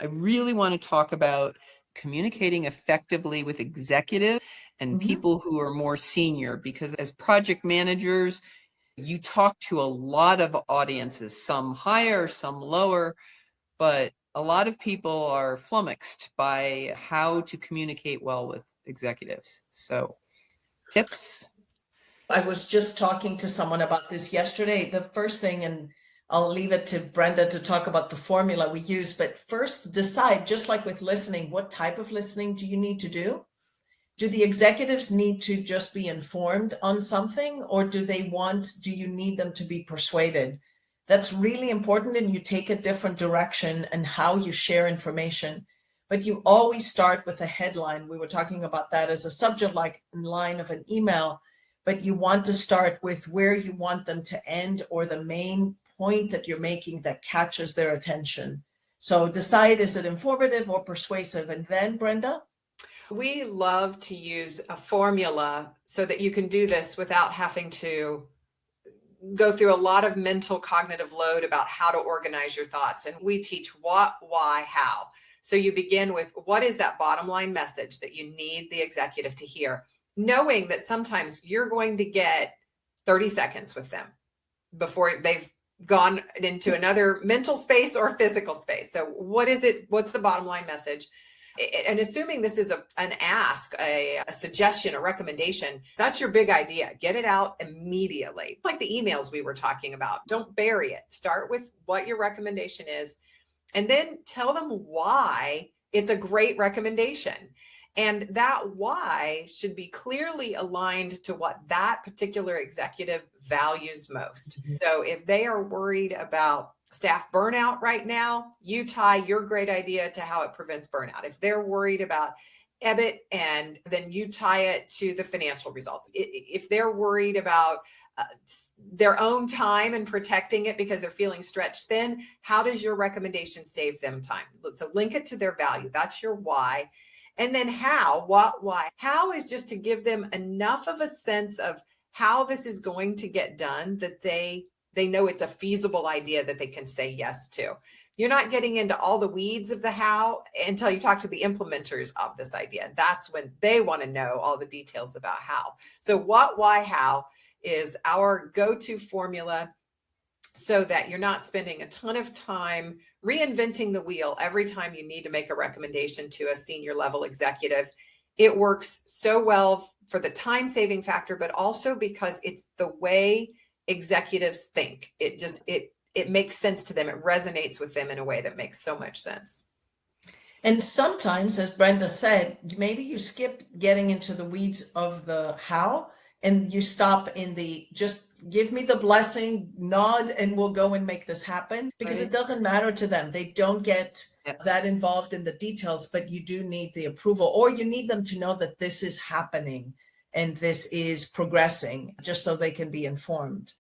I really want to talk about communicating effectively with executives and Mhm. people who are more senior, because as project managers, you talk to a lot of audiences, some higher, some lower, but a lot of people are flummoxed by how to communicate well with executives. So, tips? I was just talking to someone about this yesterday. The first thing, and I'll leave it to Brenda to talk about the formula we use, but first decide, just like with listening, what type of listening do you need to do? Do the executives need to just be informed on something, or do you need them to be persuaded? That's really important, and you take a different direction and how you share information. But you always start with a headline. We were talking about that as a subject like line of an email, but you want to start with where you want them to end or the main point that you're making that catches their attention. So decide, is it informative or persuasive? And then, Brenda? We love to use a formula so that you can do this without having to go through a lot of mental cognitive load about how to organize your thoughts. And we teach what, why, how. So you begin with what is that bottom line message that you need the executive to hear, knowing that sometimes you're going to get 30 seconds with them before they've gone into another mental space or physical space. So what is it? What's the bottom line message? And assuming this is an ask, a suggestion, a recommendation, that's your big idea. Get it out immediately. Like the emails we were talking about. Don't bury it. Start with what your recommendation is, and then tell them why it's a great recommendation. And that why should be clearly aligned to what that particular executive values most. So if they are worried about staff burnout right now, you tie your great idea to how it prevents burnout. If they're worried about EBIT, and then you tie it to the financial results. If they're worried about their own time and protecting it because they're feeling stretched thin, how does your recommendation save them time? So link it to their value. That's your why. And then how, what, why. How is just to give them enough of a sense of how this is going to get done that they know it's a feasible idea that they can say yes to. You're not getting into all the weeds of the how until you talk to the implementers of this idea. That's when they want to know all the details about how. So what, why, how is our go-to formula so that you're not spending a ton of time reinventing the wheel every time you need to make a recommendation to a senior level executive. It works so well for the time saving factor, but also because it's the way executives think. It makes sense to them. It resonates with them in a way that makes so much sense. And sometimes, as Brenda said, maybe you skip getting into the weeds of the how, and you stop in the just give me the blessing, nod, and we'll go and make this happen, because Right. it doesn't matter to them. They don't get Yeah. that involved in the details, but you do need the approval, or you need them to know that this is happening and this is progressing, just so they can be informed.